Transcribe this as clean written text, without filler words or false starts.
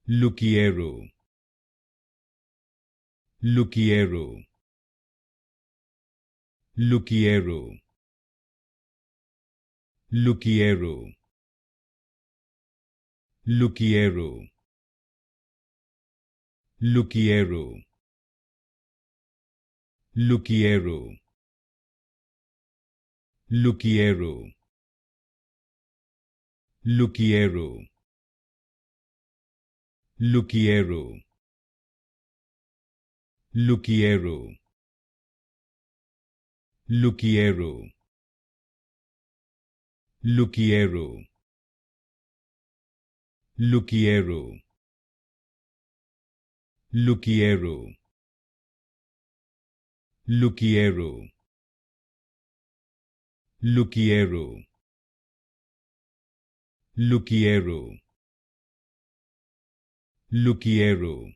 Lookiero, Lookiero, Lookiero, Lookiero, Lookiero, Lookiero, Lookiero, Lookiero, Lookiero, Lookiero, Lookiero, Lookiero, Lookiero, Lookiero, Lookiero, Lookiero, Lookiero, Lookiero, Lookiero,